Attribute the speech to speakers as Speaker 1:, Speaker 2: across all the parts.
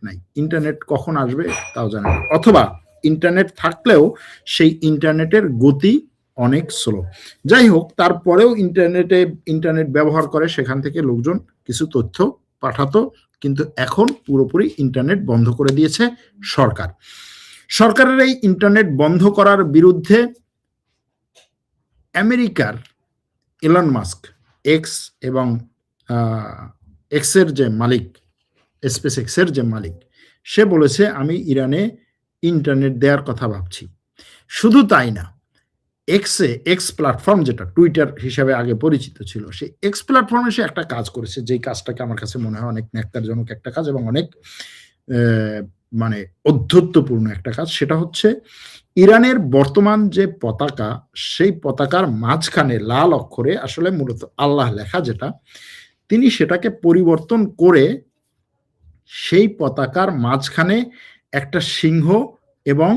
Speaker 1: নাই, ইন্টারনেট কখন আসবে তাও জানে না, অথবা ইন্টারনেট থাকলেও সেই ইন্টারনেটের গতি অনেক স্লো। যাই হোক, তারপরেও ইন্টারনেট ব্যবহার করে, সেখান থেকে লোকজন কিছু তথ্য পাঠাতো, কিন্তু এখন পুরোপুরি ইন্টারনেট বন্ধ করে দিয়েছে সরকার। সরকারের এই ইন্টারনেট বন্ধ করার বিরুদ্ধে আমেরিকার ইলন মাস্ক, এক্স এবং এক্সের যে মালিক, স্পেস এক্সের যে মালিক, সে বলেছে আমি ইরানে ইন্টারনেট দেওয়ার কথা ভাবছি। শুধু তাই না, এক্স প্ল্যাটফর্ম, যেটা টুইটার হিসাবে আগে পরিচিত ছিল, সেই এক্স প্ল্যাটফর্মে সে একটা কাজ করেছে, যেই কাজটাকে আমার কাছে মনে হয় অনেক ন্যাক্কারজনক একটা কাজ এবং অনেক মানে অধ্যত্বপূর্ণ একটা কাজ। সেটা হচ্ছে ইরানের বর্তমান যে পতাকা, সেই পতাকার মাঝখানে লাল অক্ষরে আসলে মূলত আল্লাহ লেখা, যেটা তিনি সেটাকে পরিবর্তন করে সেই পতাকার মাঝখানে একটা সিংহ এবং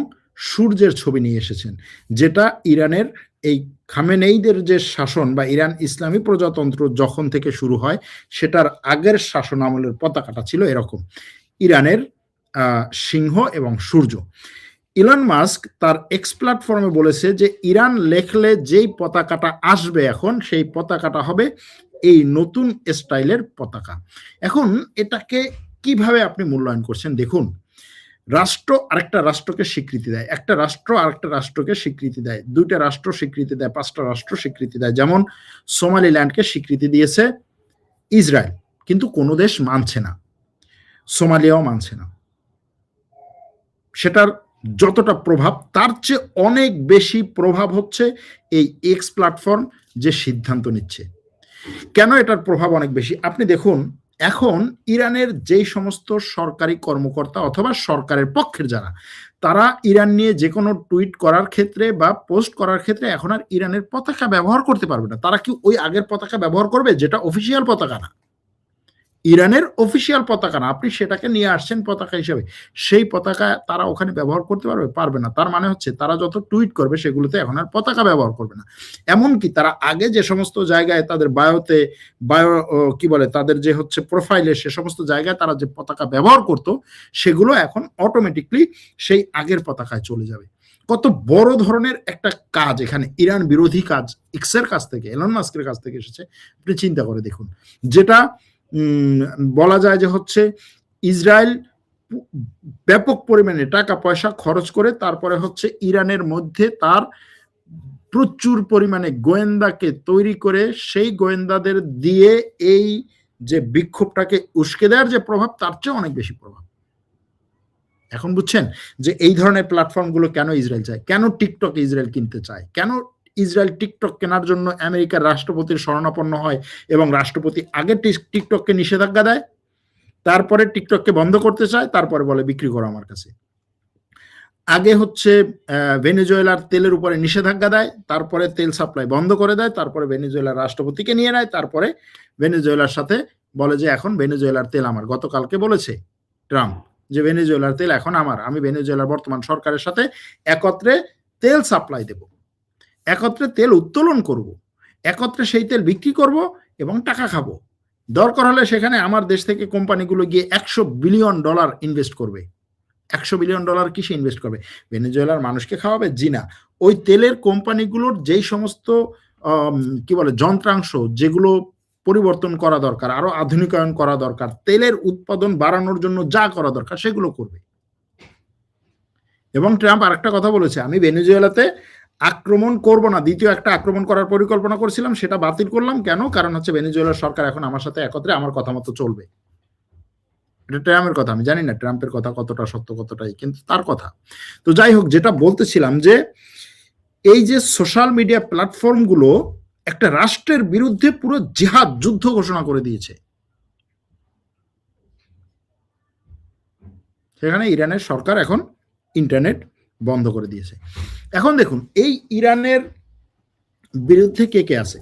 Speaker 1: সূর্যের ছবি নিয়ে এসেছেন, যেটা ইরানের এই খামেনেইদের যে শাসন বা ইরান ইসলামী প্রজাতন্ত্র যখন থেকে শুরু হয় সেটার আগের শাসন আমলের পতাকাটা ছিল এরকম, ইরানের সিংহ এবং সূর্য। ইলন মাস্ক তার এক্স প্ল্যাটফর্মে বলেছে যে ইরান লেখলে যেই পতাকাটা আসবে এখন, সেই পতাকাটা হবে এই নতুন স্টাইলের পতাকা। এখন এটাকে কিভাবে আপনি মূল্যায়ন করছেন? দেখুন, রাষ্ট্র আরেকটা রাষ্ট্রকে স্বীকৃতি দেয়, একটা রাষ্ট্র আরেকটা রাষ্ট্রকে স্বীকৃতি দেয়, দুইটা রাষ্ট্র স্বীকৃতি দেয়, পাঁচটা রাষ্ট্র স্বীকৃতি দেয়। যেমন সোমালিল্যান্ডকে স্বীকৃতি দিয়েছে ইসরায়েল, কিন্তু কোনো দেশ মানছে না, সোমালিয়াও মানছে না। সেটার যতটা প্রভাব, তার চেয়ে অনেক বেশি প্রভাব হচ্ছে এই এক্স প্ল্যাটফর্ম যে সিদ্ধান্ত নিচ্ছে। কেন এটার প্রভাব অনেক বেশি? আপনি দেখুন, এখন ইরানের যেই সমস্ত সরকারি কর্মকর্তা অথবা সরকারের পক্ষের যারা, তারা ইরান নিয়ে যে কোনো টুইট করার ক্ষেত্রে বা পোস্ট করার ক্ষেত্রে এখন আর ইরানের পতাকা ব্যবহার করতে পারবে না। তারা কি ওই আগের পতাকা ব্যবহার করবে, যেটা অফিসিয়াল পতাকা না, ইরানের অফিসিয়াল পতাকা না, আপনি সেটাকে নিয়ে আসছেন পতাকা হিসেবে, সেই পতাকা তারা ওখানে ব্যবহার করতে পারবে না। তার মানে হচ্ছে তারা যত টুইট করবে সেগুলোতে এখন আর পতাকা ব্যবহার করবে না। এমনকি তারা আগে যে সমস্ত জায়গায় তাদের কি বলে, তাদের যে হচ্ছে প্রোফাইলে, সে সমস্ত জায়গায় তারা যে পতাকা ব্যবহার করতো, সেগুলো এখন অটোমেটিকলি সেই আগের পতাকায় চলে যাবে। কত বড় ধরনের একটা কাজ এখানে, ইরান বিরোধী কাজ এক্সের কাছ থেকে, এলন মাস্কের কাছ থেকে এসেছে। আপনি চিন্তা করে দেখুন, যেটা বলা যায় যে হচ্ছে ইসরায়েল ব্যাপক পরিমাণে টাকা পয়সা খরচ করে তারপরে হচ্ছে ইরানের মধ্যে তার প্রচুর পরিমাণে গোয়েন্দাকে তৈরি করে, সেই গোয়েন্দাদের দিয়ে এই যে বিক্ষোভটাকে উস্কে দেওয়ার যে প্রভাব, তার চেয়ে অনেক বেশি প্রভাব। এখন বুঝছেন যে এই ধরনের প্ল্যাটফর্মগুলো কেন ইসরায়েল চায়, কেন টিকটক ইসরায়েল কিনতে চায়, কেন ইসরায়েল টিকটক কেনার জন্য আমেরিকার রাষ্ট্রপতির শরণাপন্ন হয় এবং রাষ্ট্রপতি আগে টিকটককে নিষেধাজ্ঞা দেয়, তারপরে টিকটককে বন্ধ করতে চায়, তারপরে বলে বিক্রি করো আমার কাছে। আগে হচ্ছে ভেনেজুয়েলার তেলের উপরে নিষেধাজ্ঞা দেয়, তারপরে তেল সাপ্লাই বন্ধ করে দেয়, তারপরে ভেনেজুয়েলার রাষ্ট্রপতিকে নিয়ে নেয়, তারপরে ভেনেজুয়েলার সাথে বলে যে এখন ভেনেজুয়েলার তেল আমার। গতকালকে বলেছে ট্রাম্প যে ভেনেজুয়েলার তেল এখন আমার, আমি ভেনেজুয়েলার বর্তমান সরকারের সাথে একত্রে তেল সাপ্লাই দেব, একত্রে তেল উত্তোলন করব, একত্রে সেই তেল বিক্রি করব এবং টাকা খাবো। দরকার হলে সেখানে আমার দেশ থেকে কোম্পানিগুলো গিয়ে $100 বিলিয়ন ইনভেস্ট করবে। $100 বিলিয়ন কিসে ইনভেস্ট করবে? ভেনেজুয়েলার মানুষকে খাওয়াবে? জি না, ওই তেলের কোম্পানিগুলোর যেই সমস্ত কি বলে যন্ত্রাংশ, যেগুলো পরিবর্তন করা দরকার, আরো আধুনিকায়ন করা দরকার, তেলের উৎপাদন বাড়ানোর জন্য যা করা দরকার সেগুলো করবে। এবং ট্রাম্প আরেকটা কথা বলেছে, আমি ভেনেজুয়েলাতে আক্রমণ করব না, দ্বিতীয় একটা আক্রমণ করার পরিকল্পনা করছিলাম, সেটা বাতিল করলাম। কেন? কারণ হচ্ছে ভেনেজুয়েলার সরকার এখন আমার সাথে একত্রে আমার কথা মতো চলবে। এটা ট্রাম্পের কথা, আমি জানি না ট্রাম্পের কথা কতটা সত্য কতটাই, কিন্তু তার কথা। তো যাই হোক, যেটা বলতেছিলাম যে এই যে সোশ্যাল মিডিয়া প্ল্যাটফর্মগুলো একটা রাষ্ট্রের বিরুদ্ধে পুরো জিহাদ যুদ্ধ ঘোষণা করে দিয়েছে। সেখানে ইরানের সরকার এখন ইন্টারনেট বন্ধ করে দিয়েছে। এখন দেখুন, এই ইরানের বিরুদ্ধে কে কে আছে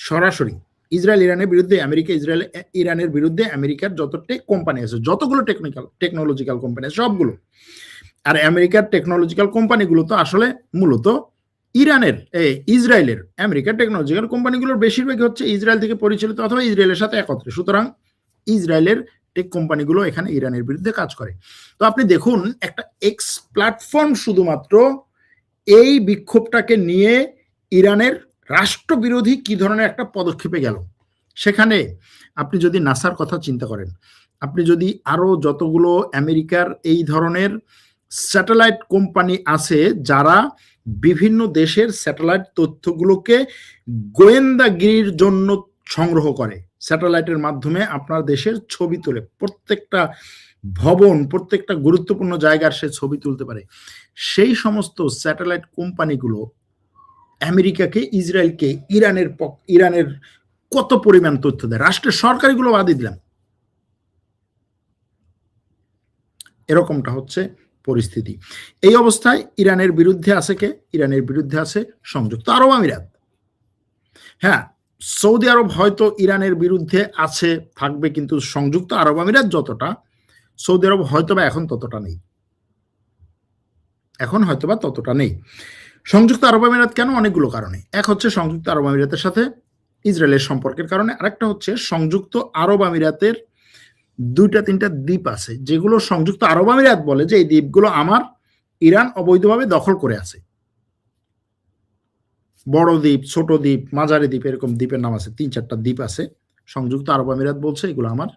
Speaker 1: সরাসরি? ইসরায়েল ইরানের বিরুদ্ধে, আমেরিকা ইসরায়েল ইরানের বিরুদ্ধে, আমেরিকার যত কোম্পানি আছে, যতগুলো টেকনোলজিক্যাল কোম্পানি আছে সবগুলো। আর আমেরিকার টেকনোলজিক্যাল কোম্পানিগুলো তো আসলে মূলত ইরানের, ইসরায়েলের, আমেরিকার টেকনোলজিক্যাল কোম্পানিগুলোর বেশিরভাগই হচ্ছে ইসরায়েল থেকে পরিচালিত অথবা ইসরায়েলের সাথে একত্রে। সুতরাং ইসরায়েলের টেক কোম্পানিগুলো এখানে ইরানের বিরুদ্ধে কাজ করে। তো আপনি দেখুন একটা এক্স প্ল্যাটফর্ম শুধুমাত্র এই বিক্ষোভটাকে নিয়ে ইরানের রাষ্ট্রবিরোধী কি ধরনের একটা পদক্ষেপে গেল। সেখানে আপনি যদি নাসার কথা চিন্তা করেন, আপনি যদি আরো যতগুলো আমেরিকার এই ধরনের স্যাটেলাইট কোম্পানি আছে যারা বিভিন্ন দেশের স্যাটেলাইট তথ্যগুলোকে গোয়েন্দাগিরির জন্য সংগ্রহ করে, স্যাটেলাইটের মাধ্যমে আপনার দেশের ছবি তোলে, প্রত্যেকটা ভবন, প্রত্যেকটা গুরুত্বপূর্ণ জায়গার সে ছবি তুলতে পারে, সেই সমস্ত স্যাটেলাইট কোম্পানিগুলো আমেরিকাকে, ইসরায়েলকে, ইরানের কত পরিমাণ তথ্য দেয়, রাষ্ট্রের সরকারিগুলো বাদই দিলাম। এরকমটা হচ্ছে পরিস্থিতি। এই অবস্থায় ইরানের বিরুদ্ধে আছে কে? ইরানের বিরুদ্ধে আছে সংযুক্ত আরব আমিরাত। হ্যাঁ, সৌদি আরব হয়তো ইরানের বিরুদ্ধে আছে, থাকবে, কিন্তু সংযুক্ত আরব আমিরাত যতটা, সৌদি আরব হয়তোবা এখন ততটা নেই, এখন হয়তোবা ততটা নেই। সংযুক্ত আরব আমিরাত কেন? অনেকগুলো কারণে। এক হচ্ছে সংযুক্ত আরব আমিরাতের সাথে ইসরায়েলের সম্পর্কের কারণে, আরেকটা হচ্ছে সংযুক্ত আরব আমিরাতের 2-3টা দ্বীপ আছে যেগুলো সংযুক্ত আরব আমিরাত বলে যে এই দ্বীপগুলো আমার, ইরান অবৈধভাবে দখল করে আছে। বড় দ্বীপ, ছোট দ্বীপ, মাঝারি দ্বীপ, এরকম দ্বীপের নাম আছে, 3-4টা দ্বীপ আছে। সংযুক্ত আরব আমিরাত বলছে এগুলো আমার,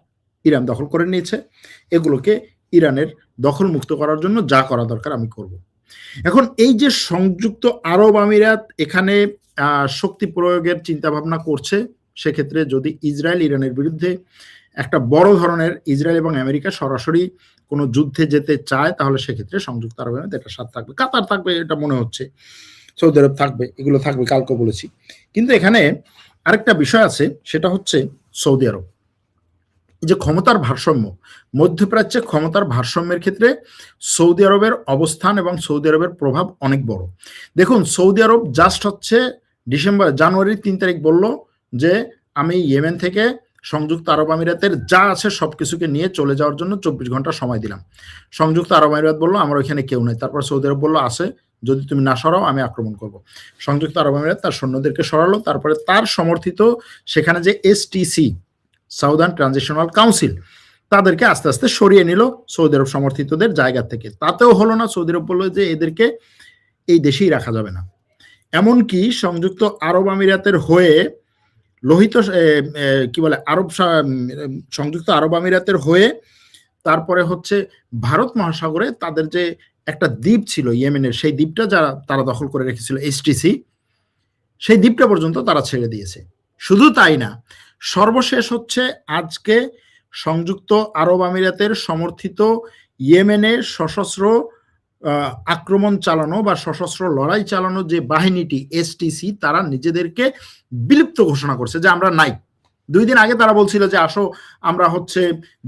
Speaker 1: ইরান দখল করে নিয়েছে, এগুলোকে ইরানের দখল মুক্ত করার জন্য যা করা দরকার আমি করব। এখন এই যে সংযুক্ত আরব আমিরাত এখানে শক্তি প্রয়োগের চিন্তা ভাবনা করছে, সেক্ষেত্রে যদি ইসরায়েল ইরানের বিরুদ্ধে একটা বড় ধরনের, ইসরায়েল এবং আমেরিকা সরাসরি কোনো যুদ্ধে যেতে চায়, তাহলে সেক্ষেত্রে সংযুক্ত আরব আমিরাত এটা সাথে থাকবে, কাতার থাকবে এটা মনে হচ্ছে, সৌদি আরব থাকবে, এগুলো থাকবে, কালকে বলেছি। কিন্তু এখানে আরেকটা বিষয় আছে, সেটা হচ্ছে সৌদি আরব। যে ক্ষমতার ভারসাম্য, মধ্যপ্রাচ্যে ক্ষমতার ভারসাম্যের ক্ষেত্রে সৌদি আরবের অবস্থান এবং সৌদি আরবের প্রভাব অনেক বড়। দেখুন, সৌদি আরব জাস্ট হচ্ছে জানুয়ারির 3 তারিখ বলল যে আমি ইয়েমেন থেকে সংযুক্ত আরব আমিরাতের যা আছে সবকিছুকে নিয়ে চলে যাওয়ার জন্য 24 ঘন্টা সময় দিলাম। সংযুক্ত আরব আমিরাত বললো আমার ওইখানে কেউ নেই। তারপর সৌদি আরব বললো আছে, যদি তুমি না সরাও আমি আক্রমণ করব। সংযুক্ত আরব আমিরাত তার সৈন্যদেরকে সরালো, তারপরে তার সমর্থিত সেখানে যে এসটিসি, সাউদার্ন ট্রানজিশনাল কাউন্সিল, তাদেরকে আস্তে আস্তে সরিয়ে নিল সৌদি আরব সমর্থিতদের জায়গা থেকে। তাতেও হলো না, সৌদি আরব বললো যে এদেরকে এই দেশেই রাখা যাবে না। এমনকি সংযুক্ত আরব আমিরাতের হয়ে লোহিত কি বলে সংযুক্ত আরব আমিরাতের হয়ে তারপরে হচ্ছে ভারত মহাসাগরে তাদের যে একটা দ্বীপ ছিল ইয়েমেনের, সেই দ্বীপটা যারা তারা দখল করে রেখেছিল এসটিসি, সেই দ্বীপটা পর্যন্ত তারা ছেড়ে দিয়েছে। শুধু তাই না, সর্বশেষ হচ্ছে আজকে সংযুক্ত আরব আমিরাতের সমর্থিত ইয়েমেনের সশস্ত্র আক্রমণ চালানো বা সশস্ত্র লড়াই চালানো যে বাহিনীটি এসটিসি, তারা নিজেদেরকে বিলুপ্ত ঘোষণা করছে যে আমরা নাই। 2 দিন আগে তারা বলছিল যে আসো আমরা হচ্ছে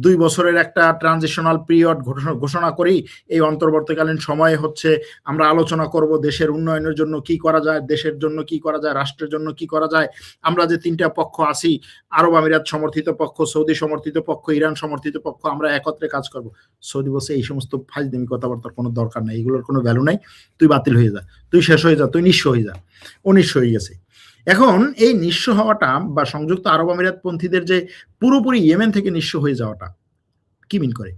Speaker 1: 2 বছরের একটা ট্রানজিশনাল পিরিয়ড ঘোষণা করি, এই অন্তর্বর্তীকালীন সময়ে হচ্ছে আমরা আলোচনা করব দেশের উন্নয়নের জন্য কি করা যায়, দেশের জন্য কি করা যায়, রাষ্ট্রের জন্য কি করা যায়, আমরা যে 3টা পক্ষ আছি, আরব আমিরাত সমর্থিত পক্ষ, সৌদি সমর্থিত পক্ষ, ইরান সমর্থিত পক্ষ, আমরা একত্রে কাজ করব। সৌদি বলছে এই সমস্ত ফাজলামি কথাবার্তার কোনো দরকার নেই, এগুলোর কোনো ভ্যালু নাই, তুই বাতিল হয়ে যা, তুই শেষ হয়ে যা, তুই নিঃস্ব হয়ে যা। ও নিঃস্ব হয়ে গেছে। এখন এই নিঃস্ব হওয়াটা বা সংযুক্ত আরব আমিরাত পন্থীদের যে পুরোপুরি ইয়েমেন থেকে নিঃস্ব হয়ে যাওয়াটা কি মিন করে?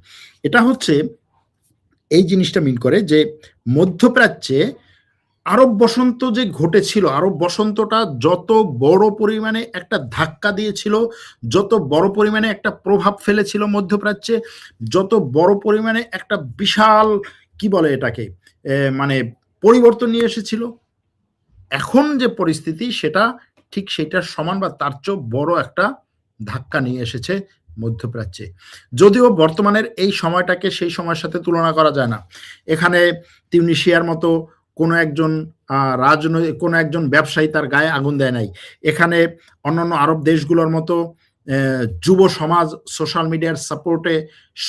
Speaker 1: এটা হচ্ছে এই জিনিসটা মিন করে যে মধ্যপ্রাচ্যে আরব বসন্ত যে ঘটেছিল, আরব বসন্তটা যত বড় পরিমাণে একটা ধাক্কা দিয়েছিল, যত বড় পরিমাণে একটা প্রভাব ফেলেছিল মধ্যপ্রাচ্যে, যত বড় পরিমাণে একটা বিশাল কি বলে এটাকে মানে পরিবর্তন নিয়ে এসেছিল, এখন যে পরিস্থিতি সেটা ঠিক সেটার সমান বা তার চেয়েও বড় একটা ধাক্কা নিয়ে এসেছে মধ্যপ্রাচ্যে। যদিও বর্তমানের এই সময়টাকে সেই সময়ের সাথে তুলনা করা যায় না। এখানে তিউনিশিয়ার মতো কোনো একজন কোনো একজন ব্যবসায়ী তার গায়ে আগুন দেয় নাই। এখানে অন্যান্য আরব দেশগুলোর মতো যুব সমাজ সোশ্যাল মিডিয়ার সাপোর্টে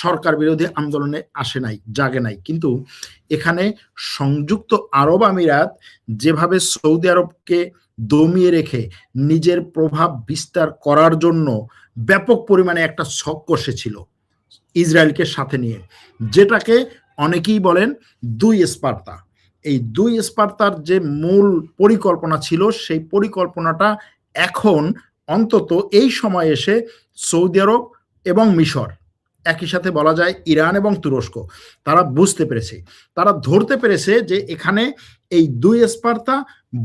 Speaker 1: সরকার বিরোধী আন্দোলনে আসে নাই, জাগে নাই। কিন্তু এখানে সংযুক্ত আরব আমিরাত যেভাবে সৌদি আরবকে দমিয়ে রেখে নিজের প্রভাব বিস্তার করার জন্য ব্যাপক পরিমাণে একটা ছক কষেছিল ইসরায়েলকে সাথে নিয়ে, যেটাকে অনেকেই বলেন 2 স্পার্তা। এই 2 স্পার্তার যে মূল পরিকল্পনা ছিল, সেই পরিকল্পনাটা এখন অন্তত এই সময় এসে সৌদি আরব এবং মিশর একই সাথে বলা যায় ইরান এবং তুরস্ক, তারা বুঝতে পেরেছে, তারা ধরতে পেরেছে যে এখানে এই দুই স্পার্তা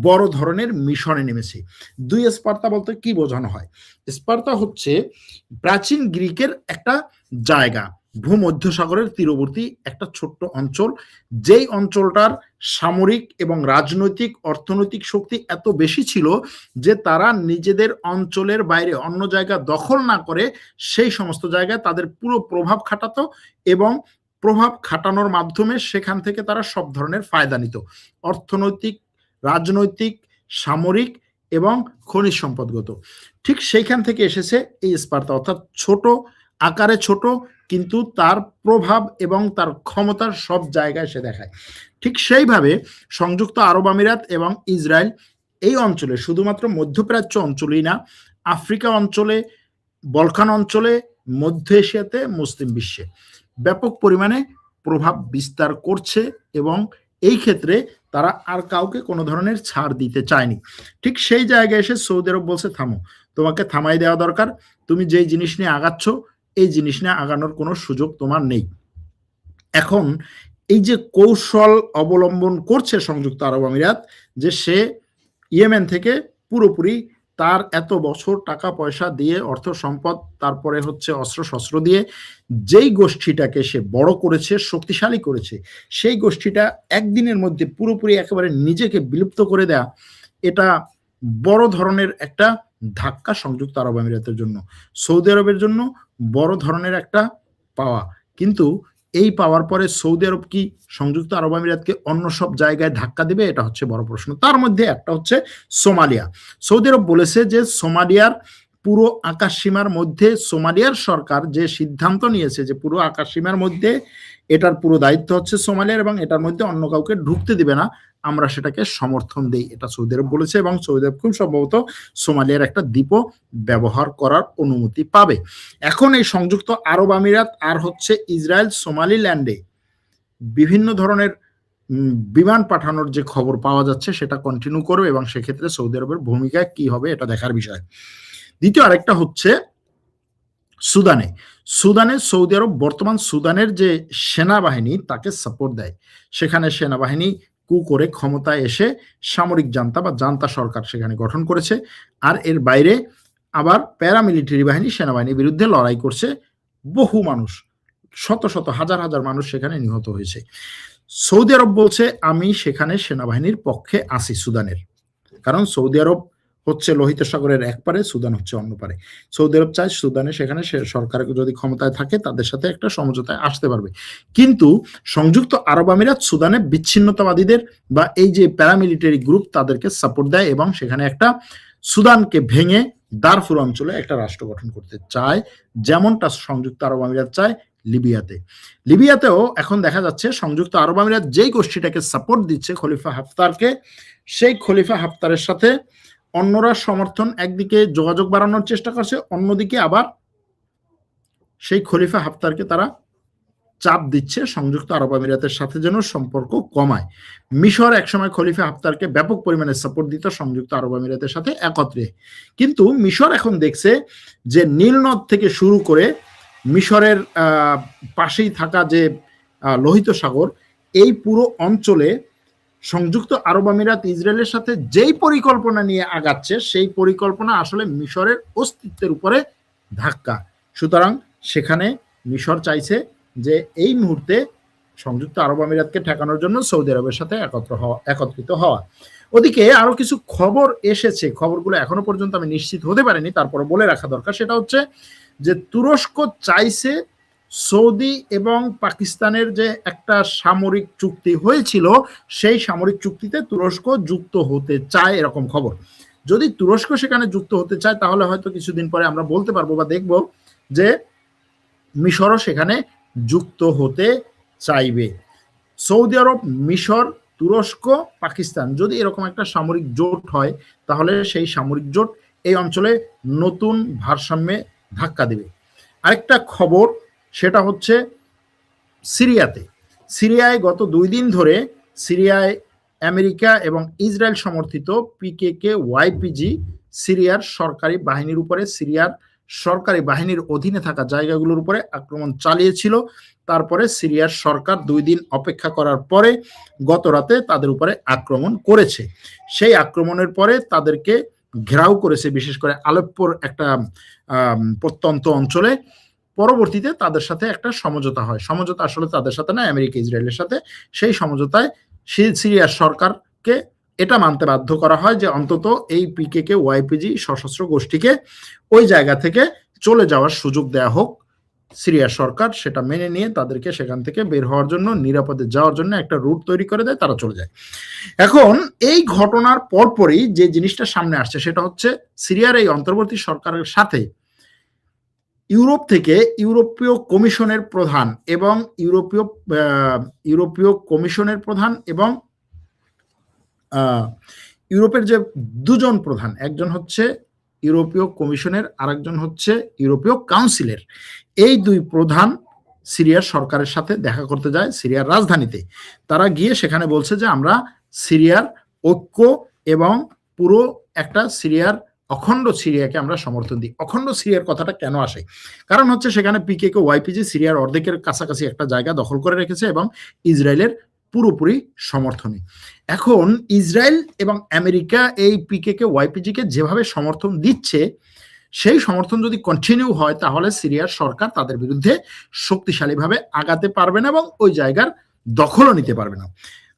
Speaker 1: বড় ধরনের মিশনে নেমেছে। দুই স্পার্তা বলতে কি বোঝানো হয়? স্পার্তা হচ্ছে প্রাচীন গ্রিকের একটা জায়গা, ভূমধ্যসাগরের তীরবর্তী একটা ছোট্ট অঞ্চল, যেই অঞ্চলটার সামরিক এবং রাজনৈতিক অর্থনৈতিক শক্তি এত বেশি ছিল যে তারা নিজেদের অঞ্চলের বাইরে অন্য জায়গা দখল না করে সেই সমস্ত জায়গায় তাদের পুরো প্রভাব খাটাতো এবং প্রভাব খাটানোর মাধ্যমে সেখান থেকে তারা সব ধরনের ফায়দা নিত, অর্থনৈতিক, রাজনৈতিক, সামরিক এবং খনিজ সম্পদগত। ঠিক সেইখান থেকে এসেছে এই স্পার্তা, অর্থাৎ ছোট আকারে ছোট কিন্তু তার প্রভাব এবং তার ক্ষমতার সব জায়গায় সে দেখায়। ঠিক সেইভাবে সংযুক্ত আরব আমিরাত এবং ইসরায়েল এই অঞ্চলে, শুধুমাত্র মধ্যপ্রাচ্য অঞ্চলেই না, আফ্রিকা অঞ্চলে, বলকান অঞ্চলে, মধ্য এশিয়াতে, মুসলিম বিশ্বে ব্যাপক পরিমাণে প্রভাব বিস্তার করছে এবং এই ক্ষেত্রে তারা আর কাউকে কোনো ধরনের ছাড় দিতে চায়নি। ঠিক সেই জায়গায় এসে সৌদি আরব বলছে থামো, তোমাকে থামাই দেওয়া দরকার, তুমি যেই জিনিস নিয়ে আগাচ্ছ এই জিনিস নিয়ে আগানোর কোনো সুযোগ তোমার নেই। এখন এই যে কৌশল অবলম্বন করছে সংযুক্ত আরব আমিরাত, যে সে ইয়েমেন থেকে পুরোপুরি তার এত বছর টাকা পয়সা দিয়ে, অর্থ সম্পদ, তারপরে হচ্ছে অস্ত্র শস্ত্র দিয়ে যেই গোষ্ঠীটাকে সে বড় করেছে, শক্তিশালী করেছে, সেই গোষ্ঠীটা একদিনের মধ্যে পুরোপুরি একেবারে নিজেকে বিলুপ্ত করে দেয়া, এটা বড় ধরনের একটা ধাক্কা সংযুক্ত আরব আমিরাতের জন্য, সৌদি আরবের জন্য বড় ধরনের একটা পাওয়া। কিন্তু এই পাওয়ার পরে সৌদি আরব কি সংযুক্ত আরব আমিরাতকে অন্য সব জায়গায় ধাক্কা দিবে? এটা হচ্ছে বড় প্রশ্ন। তার মধ্যে একটা হচ্ছে সোমালিয়া। সৌদি আরব বলেছে যে সোমালিয়ার পুরো আকাশ সীমার মধ্যে, সোমালিয়ার সরকার যে সিদ্ধান্ত নিয়েছে যে পুরো আকাশ সীমার মধ্যে এটার পুরো দায়িত্ব হচ্ছে সোমালিয়ার এবং এটার মধ্যে অন্য কাউকে ঢুকতে দিবে না, আমরা সেটাকে সমর্থন দেই, এটা সৌদি আরব বলেছে। এবং সৌদি আরব খুব সম্ভবত সোমালিয়ার একটা দ্বীপও ব্যবহার করার অনুমতি পাবে। এখন এই সংযুক্ত আরব আমিরাত আর হচ্ছে ইসরায়েল সোমালিল্যান্ডে বিভিন্ন ধরনের বিমান পাঠানোর যে খবর পাওয়া যাচ্ছে সেটা কন্টিনিউ করবে এবং সেক্ষেত্রে সৌদি আরবের ভূমিকা কি হবে এটা দেখার বিষয়। দ্বিতীয় আরেকটা হচ্ছে সুদানে। সুদানে সৌদি আরব বর্তমান সুদানের যে সেনাবাহিনী তাকে সাপোর্ট দেয়, সেখানে সেনাবাহিনী কু করে ক্ষমতায় এসে সামরিক জান্তা বা জান্তা সরকার সেখানে গঠন করেছে। আর এর বাইরে আবার প্যারামিলিটারি বাহিনী সেনাবাহিনীর বিরুদ্ধে লড়াই করছে, বহু মানুষ, শত শত হাজার হাজার মানুষ সেখানে নিহত হয়েছে। সৌদি আরব বলছে আমি সেখানে সেনাবাহিনীর পক্ষে আছি সুদানের, কারণ সৌদি আরব হচ্ছে লোহিত সাগরের এক পারে, সুদান হচ্ছে অন্য পারে। সৌদি আরব চায় সুদানে সেখানে সরকার যদি ক্ষমতায় থাকে তাদের সাথে একটা সমঝোতায় আসতে পারবে। কিন্তু সংযুক্ত আরব আমিরাত সুদানে বিচ্ছিন্নতাবাদীদের বা এই যে প্যারামিলিটারি গ্রুপ তাদেরকে সাপোর্ট দেয় এবং সেখানে একটা সুদানকে ভেঙে দারফুর অঞ্চলে একটা রাষ্ট্র গঠন করতে চায়, যেমনটা সংযুক্ত আরব আমিরাত চায় লিবিয়াতে। লিবিয়াতেও এখন দেখা যাচ্ছে সংযুক্ত আরব আমিরাত যেই গোষ্ঠীটাকে সাপোর্ট দিচ্ছে খলিফা হাফতারকে, সেই খলিফা হাফতারের সাথে অন্যরা সমর্থন, একদিকে যোগাযোগ বাড়ানোর চেষ্টা করছে, অন্যদিকে আবার সেই খলিফা হাফতারকে তারা চাপ দিচ্ছে সংযুক্ত আরব আমিরাতের সাথে যেন সম্পর্ক কমায়। মিশর একসময় খলিফা হাফতারকে ব্যাপক পরিমাণে সাপোর্ট দিত সংযুক্ত আরব আমিরাতের সাথে একত্রে, কিন্তু মিশর এখন দেখছে যে নীলনদ থেকে শুরু করে মিশরের পাশেই থাকা যে লোহিত সাগর, এই পুরো অঞ্চলে সংযুক্ত আরব আমিরাত ইসরায়েলের সাথে যেই পরিকল্পনা নিয়ে আগাচ্ছে সেই পরিকল্পনা আসলে মিশরের অস্তিত্বের উপরে ধাক্কা। সুতরাং সেখানে মিশর চাইছে যে এই মুহূর্তে সংযুক্ত আরব আমিরাতকে ঠেকানোর জন্য সৌদি আরবের সাথে একত্রিত হওয়া। ওদিকে আরো কিছু খবর এসেছে, খবরগুলো এখনো পর্যন্ত আমি নিশ্চিত হতে পারিনি, তারপরে বলে রাখা দরকার। সেটা হচ্ছে যে তুরস্ক চাইছে সৌদি এবং পাকিস্তানের যে একটা সামরিক চুক্তি হয়েছিল সেই সামরিক চুক্তিতে তুরস্ক যুক্ত হতে চায়, এরকম খবর। যদি তুরস্ক সেখানে যুক্ত হতে চায় তাহলে হয়তো কিছুদিন পরে আমরা বলতে পারবো বা দেখব যে মিশরও সেখানে যুক্ত হতে চাইবে। সৌদি আরব, মিশর, তুরস্ক, পাকিস্তান যদি এরকম একটা সামরিক জোট হয় তাহলে সেই সামরিক জোট এই অঞ্চলে নতুন ভারসাম্যে ধাক্কা দেবে। আরেকটা খবর সেটা হচ্ছে সিরিয়ায় গত 2 দিন ধরে সিরিয়ায় আমেরিকা এবং ইসরায়েল সমর্থিত পিকেকে ওয়াইপিজি সিরিয়ার সরকারি বাহিনীর উপরে, সিরিয়ার সরকারি বাহিনীর অধীনে থাকা জায়গাগুলোর উপরে আক্রমণ চালিয়েছিল। তারপরে সিরিয়ার সরকার 2 দিন অপেক্ষা করার পরে গত রাতে তাদের উপরে আক্রমণ করেছে। সেই আক্রমণের পরে তাদেরকে ঘেরাও করেছে, বিশেষ করে আলেপ্পোর একটা প্রত্যন্ত অঞ্চলে। পরবর্তীতে তাদের সাথে একটা সমঝোতা হয়। সমঝোতা আসলে তাদের সাথে না, আমেরিকা ইসরায়েলের সাথে। সেই সমঝোতায় সিরিয়ার সরকারকে এটা মানতে বাধ্য করা হয় যে অন্তত এই পিকেকে ওয়াইপিজি সশস্ত্র গোষ্ঠীকে ওই জায়গা থেকে চলে যাওয়ার সুযোগ দেয়া হোক। সিরিয়ার সরকার সেটা মেনে নিয়ে তাদেরকে সেখান থেকে বের হওয়ার জন্য, নিরাপদে যাওয়ার জন্য একটা রুট তৈরি করে দেয়, তারা চলে যায়। এখন এই ঘটনার পরপরই যে জিনিসটা সামনে আসছে সেটা হচ্ছে সিরিয়ার এই অন্তর্বর্তী সরকারের সাথে ইউরোপ থেকে ইউরোপীয় কমিশনের প্রধান এবং ইউরোপীয় কমিশনের প্রধান এবং ইউরোপের যে 2 জন প্রধান, একজন হচ্ছে ইউরোপীয় কমিশনের, আরেকজন হচ্ছে ইউরোপীয় কাউন্সিলের, এই 2 প্রধান সিরিয়ার সরকারের সাথে দেখা করতে যায় সিরিয়ার রাজধানীতে। তারা গিয়ে সেখানে বলছে যে আমরা সিরিয়ার ঐক্য এবং পুরো একটা সিরিয়ার অখণ্ড সিরিয়াকে আমরা সমর্থন দিই। অখণ্ড সিরিয়ার কথাটা কেন আসে? কারণ হচ্ছে সেখানে পিকেকে ওয়াইপিজি সিরিয়ার অর্ধেকের কাছাকাছি একটা জায়গা দখল করে রেখেছে এবং ইসরায়েলের পুরোপুরি সমর্থনে। এখন ইসরায়েল এবং আমেরিকা এই পিকেকে ওয়াইপিজিকে যেভাবে সমর্থন দিচ্ছে, সেই সমর্থন যদি কন্টিনিউ হয় তাহলে সিরিয়ার সরকার তাদের বিরুদ্ধে শক্তিশালীভাবে আগাতে পারবে না এবং ওই জায়গার দখলও নিতে পারবে না।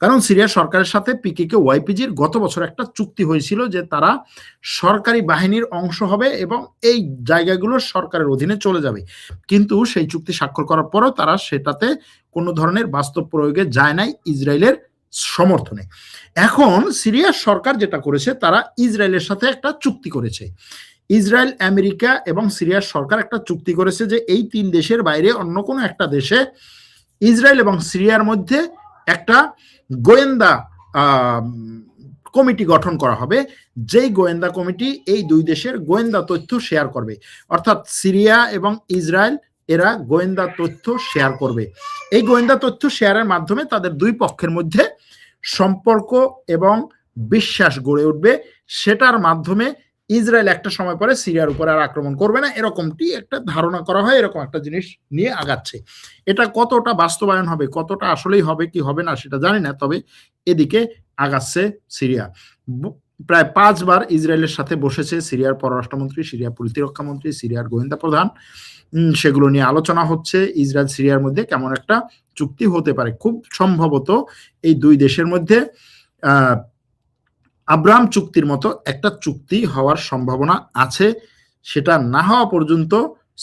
Speaker 1: কারণ সিরিয়ার সরকারের সাথে পিকেকে ওয়াইপিজির গত বছর একটা চুক্তি হয়েছিল যে তারা সরকারি বাহিনীর অংশ হবে এবং এই জায়গাগুলো সরকারের অধীনে চলে যাবে, কিন্তু সেই চুক্তি স্বাক্ষর করার পরও তারা সেটাতে কোনো ধরনের বাস্তব প্রয়োগে যায় নাই ইসরায়েলের সমর্থনে। এখন সিরিয়ার সরকার যেটা করেছে, তারা ইসরায়েলের সাথে একটা চুক্তি করেছে। ইসরায়েল, আমেরিকা এবং সিরিয়ার সরকার একটা চুক্তি করেছে যে এই 3 দেশের বাইরে অন্য কোনো একটা দেশে ইসরায়েল এবং সিরিয়ার মধ্যে একটা গোয়েন্দা কমিটি গঠন করা হবে, যেই গোয়েন্দা কমিটি এই 2 দেশের গোয়েন্দা তথ্য শেয়ার করবে। অর্থাৎ সিরিয়া এবং ইসরায়েল এরা গোয়েন্দা তথ্য শেয়ার করবে। এই গোয়েন্দা তথ্য শেয়ারের মাধ্যমে তাদের 2 পক্ষের মধ্যে সম্পর্ক এবং বিশ্বাস গড়ে উঠবে। সেটার মাধ্যমে ইসরায়েল একটা সময় পরে সিরিয়ার উপর আর আক্রমণ করবে না, এরকমটি একটা ধারণা করা হয়। এরকম একটা জিনিস নিয়ে আগাচ্ছে। এটা কতটা বাস্তবায়ন হবে, কতটা আসলেই হবে কি হবে না সেটা জানি না, তবে এদিকে আগাচ্ছে সিরিয়া। প্রায় 5 বার ইসরায়েলের সাথে বসেছে সিরিয়ার পররাষ্ট্রমন্ত্রী, সিরিয়ার প্রতিরক্ষা মন্ত্রী, সিরিয়ার গোয়েন্দা প্রধান। সেগুলো নিয়ে আলোচনা হচ্ছে। ইসরায়েল সিরিয়ার মধ্যে কেমন একটা চুক্তি হতে পারে। খুব সম্ভবত এই 2 দেশের মধ্যে আব্রাহাম চুক্তির মতো একটা চুক্তি হওয়ার সম্ভাবনা আছে। সেটা না হওয়া পর্যন্ত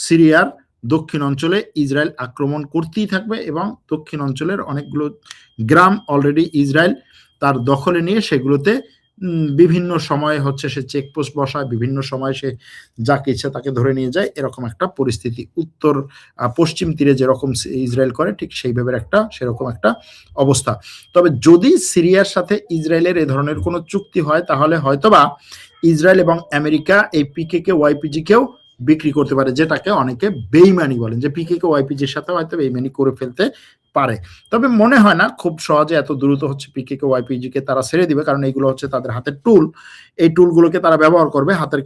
Speaker 1: সিরিয়ার দক্ষিণ অঞ্চলে ইসরায়েল আক্রমণ করতেই থাকবে এবং দক্ষিণ অঞ্চলের অনেকগুলো গ্রাম অলরেডি ইসরায়েল তার দখলে নিয়ে সেগুলোতে বিভিন্ন সময়ে হচ্ছে সে চেকপোস্ট বসায়, বিভিন্ন সময় সে যাকে ইচ্ছা তাকে ধরে নিয়ে যায়, এরকম একটা পরিস্থিতি। উত্তর পশ্চিম তীরে যেরকম ইসরায়েল করে ঠিক সেইভাবে সেরকম একটা অবস্থা। তবে যদি সিরিয়ার সাথে ইসরায়েলের এ ধরনের কোনো চুক্তি হয় তাহলে হয়তোবা ইসরায়েল এবং আমেরিকা এই পিকেকে ওয়াইপিজিকেও বিক্রি করতে পারে, যেটাকে অনেকে বেইমানি বলেন, যে পিকেকে ওয়াইপিজির সাথে হয়তো বেইমানি করে ফেলতে পারে। তবে মনে হয় না খুব সহজে এত দ্রুত হচ্ছে পিকেকে ওয়াইপিজিকে তারা ছেড়ে দিবে, কারণ এইগুলো হচ্ছে তাদের হাতের টুল। এই টুলগুলোকে তারা ব্যবহার করবে, হাতের